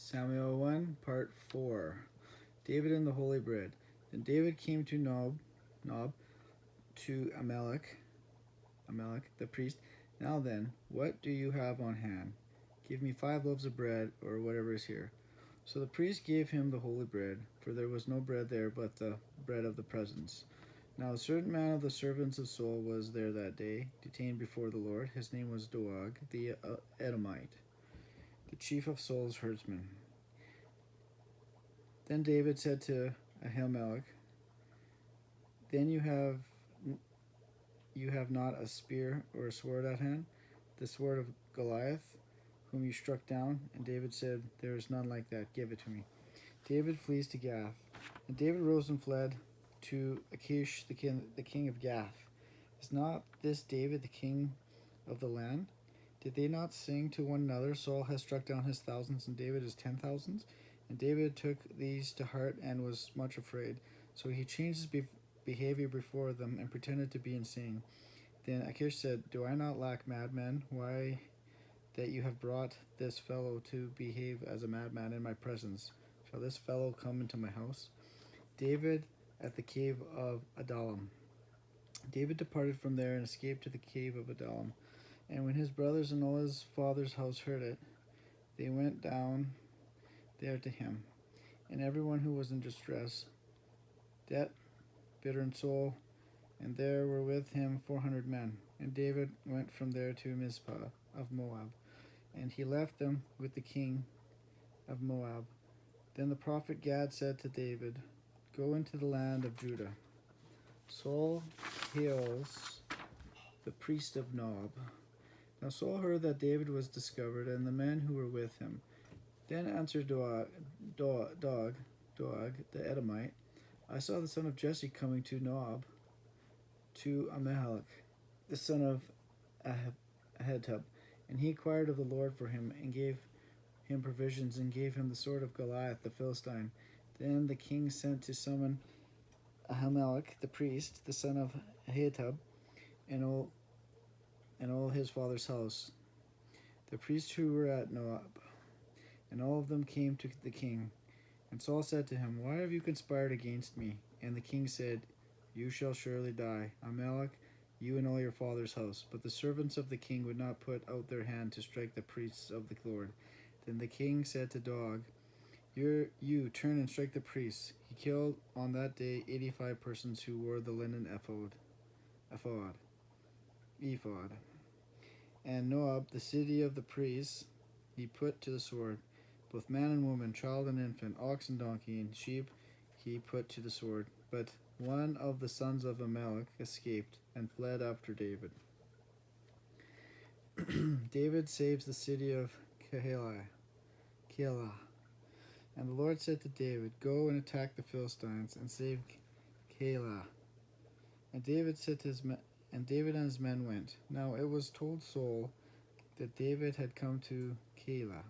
Samuel 1, Part 4. David and the Holy Bread. Then David came to Nob, to Amalek the priest. Now then, what do you have on hand? Give me 5 loaves of bread, or whatever is here. So the priest gave him the holy bread, for there was no bread there but the bread of the presence. Now a certain man of the servants of Saul was there that day, detained before the Lord. His name was Doeg the Edomite, the chief of Saul's herdsmen. Then David said to Ahimelech, Then you have not a spear or a sword at hand, the sword of Goliath, whom you struck down? And David said, There is none like that, give it to me. David flees to Gath. And David rose and fled to Achish the king of Gath. Is not this David the king of the land? Did they not sing to one another, Saul has struck down his thousands, and David his 10,000s? And David took these to heart and was much afraid. So he changed his behavior before them and pretended to be insane. Then Achish said, Do I not lack madmen? Why that you have brought this fellow to behave as a madman in my presence? Shall this fellow come into my house? David at the cave of Adullam. David departed from there and escaped to the cave of Adullam. And when his brothers and all his father's house heard it, they went down there to him, and everyone who was in distress, debt, bitter in soul, and there were with him 400 men. And David went from there to Mizpah of Moab, and he left them with the king of Moab. Then the prophet Gad said to David, Go into the land of Judah. Saul hails the priest of Nob. Now Saul heard that David was discovered, and the men who were with him. Then answered Doeg the Edomite, I saw the son of Jesse coming to Nob, to Amalek, the son of Ahitub, and he inquired of the Lord for him, and gave him provisions, and gave him the sword of Goliath the Philistine. Then the king sent to summon Ahimelech the priest, the son of Ahitub, and all his father's house, the priests who were at Nob. And all of them came to the king. And Saul said to him, Why have you conspired against me? And the king said, You shall surely die, Ahimelech, you and all your father's house. But the servants of the king would not put out their hand to strike the priests of the Lord. Then the king said to Doeg, You turn and strike the priests. He killed on that day 85 persons who wore the linen ephod. And Nob, the city of the priests, he put to the sword. Both man and woman, child and infant, ox and donkey, and sheep he put to the sword. But one of the sons of Amalek escaped and fled after David. David saves the city of Keilah. And the Lord said to David, Go and attack the Philistines and save Keilah. And David and his men went. Now it was told Saul that David had come to Keilah.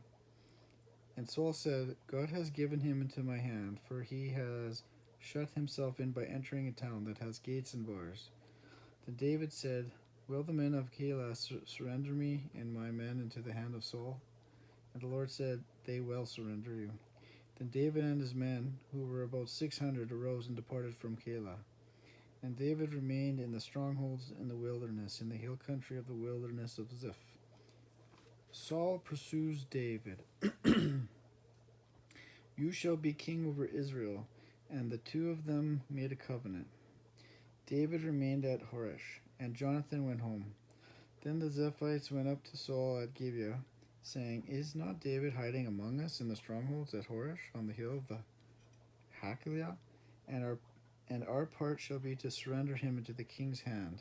And Saul said, God has given him into my hand, for he has shut himself in by entering a town that has gates and bars. Then David said, Will the men of Keilah surrender me and my men into the hand of Saul? And the Lord said, They will surrender you. Then David and his men, who were about 600, arose and departed from Keilah. And David remained in the strongholds in the wilderness, in the hill country of the wilderness of Ziph. Saul pursues David. You shall be king over Israel. And the two of them made a covenant. David remained at Horesh, and Jonathan went home. Then the Ziphites went up to Saul at Gibeah, saying, Is not David hiding among us in the strongholds at Horesh on the hill of the Hachilah? And our part shall be to surrender him into the king's hand.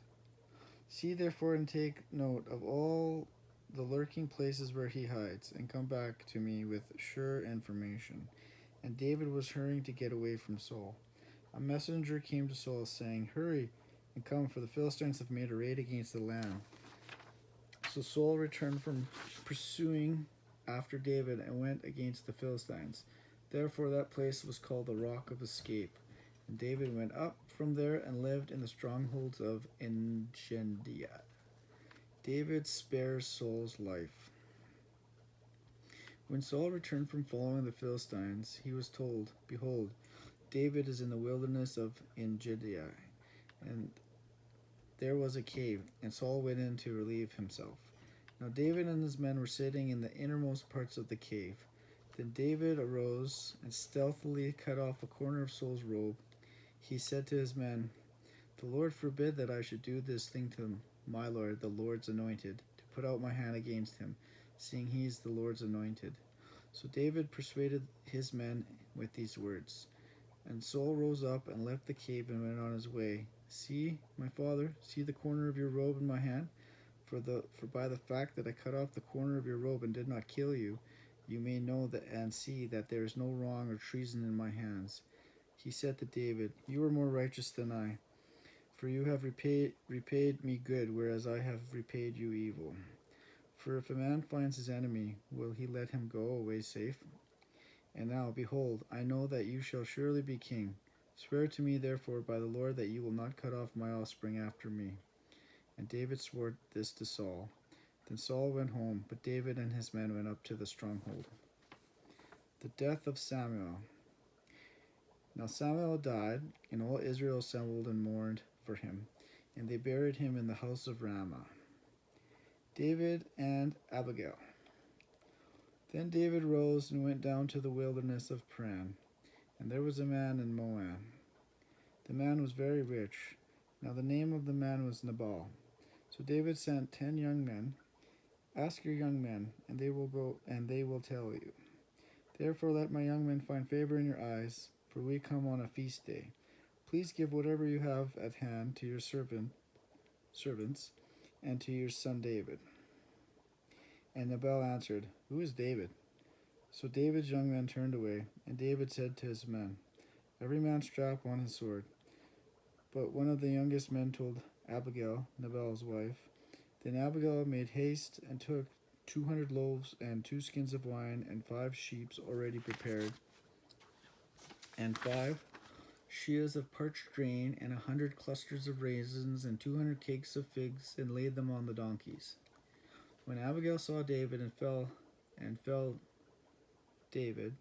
See therefore and take note of all the lurking places where he hides, and come back to me with sure information. And David was hurrying to get away from Saul. A messenger came to Saul, saying, Hurry and come, for the Philistines have made a raid against the land. So Saul returned from pursuing after David and went against the Philistines. Therefore that place was called the Rock of Escape. And David went up from there and lived in the strongholds of Engedi. David spares Saul's life. When Saul returned from following the Philistines, he was told, "Behold, David is in the wilderness of Engedi, and there was a cave, and Saul went in to relieve himself. Now David and his men were sitting in the innermost parts of the cave. Then David arose and stealthily cut off a corner of Saul's robe. He said to his men, 'The Lord forbid that I should do this thing to my Lord, the Lord's anointed, to put out my hand against him, seeing he is the Lord's anointed.' So David persuaded his men with these words. And Saul rose up and left the cave and went on his way. 'See, my father, see the corner of your robe in my hand? For by the fact that I cut off the corner of your robe and did not kill you, you may know that and see that there is no wrong or treason in my hands.' He said to David, 'You are more righteous than I, for you have repaid me good, whereas I have repaid you evil. For if a man finds his enemy, will he let him go away safe? And now, behold, I know that you shall surely be king. Swear to me, therefore, by the Lord, that you will not cut off my offspring after me.' And David swore this to Saul. Then Saul went home, but David and his men went up to the stronghold. The death of Samuel. Now Samuel died, and all Israel assembled and mourned for him, and they buried him in the house of Ramah. David and Abigail. Then David rose and went down to the wilderness of Paran, and there was a man in Moab. The man was very rich. Now the name of the man was Nabal. So David sent 10 young men. 'Ask your young men, and they will go, and they will tell you. Therefore let my young men find favor in your eyes, for we come on a feast day. Please give whatever you have at hand to your servants, and to your son David.' And Nabal answered, 'Who is David?' So David's young men turned away, and David said to his men, 'Every man strap on his sword.' But one of the youngest men told Abigail, Nabal's wife. Then Abigail made haste and took 200 loaves and 2 skins of wine and 5 sheep already prepared, and 5 sheas of parched grain and 100 clusters of raisins and 200 cakes of figs, and laid them on the donkeys. When Abigail saw David and fell David,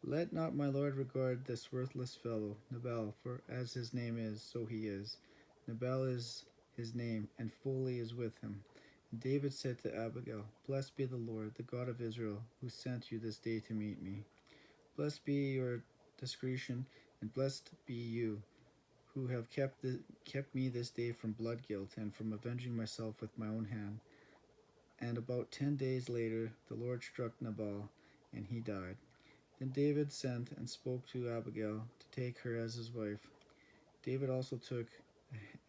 'Let not my lord regard this worthless fellow, Nabal, for as his name is, so he is. Nabal is his name, and fully is with him.' And David said to Abigail, 'Blessed be the Lord, the God of Israel, who sent you this day to meet me. Blessed be your discretion, and blessed be you, who have kept me this day from blood guilt and from avenging myself with my own hand.' And about 10 days later the Lord struck Nabal, and he died. Then David sent and spoke to Abigail to take her as his wife. David also took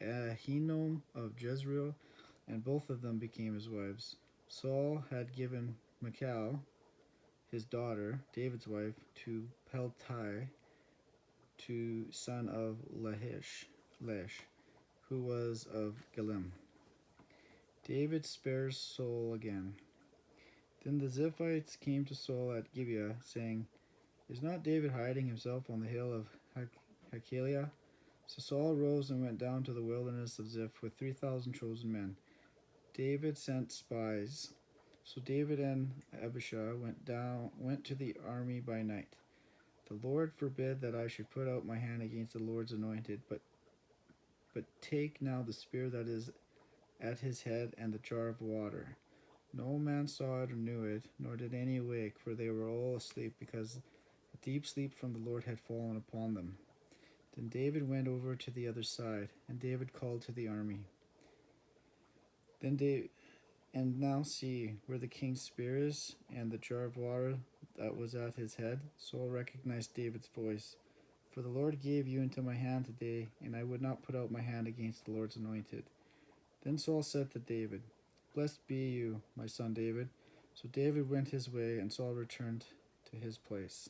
Ahinoam of Jezreel, and both of them became his wives. Saul had given Michal, his daughter, David's wife, to Peltai, son of Lesh, who was of Gallim. David spares Saul again. Then the Ziphites came to Saul at Gibeah, saying, 'Is not David hiding himself on the hill of Hachilah?' So Saul rose and went down to the wilderness of Ziph with 3,000 chosen men. David sent spies. So David and Abishai went to the army by night. 'The Lord forbid that I should put out my hand against the Lord's anointed, but take now the spear that is at his head and the jar of water.' No man saw it or knew it, nor did any awake, for they were all asleep, because a deep sleep from the Lord had fallen upon them. Then David went over to the other side, and David called to the army. And now see, where the king's spear is, and the jar of water that was at his head. Saul recognized David's voice. 'For the Lord gave you into my hand today, and I would not put out my hand against the Lord's anointed.' Then Saul said to David, 'Blessed be you, my son David.' So David went his way, and Saul returned to his place.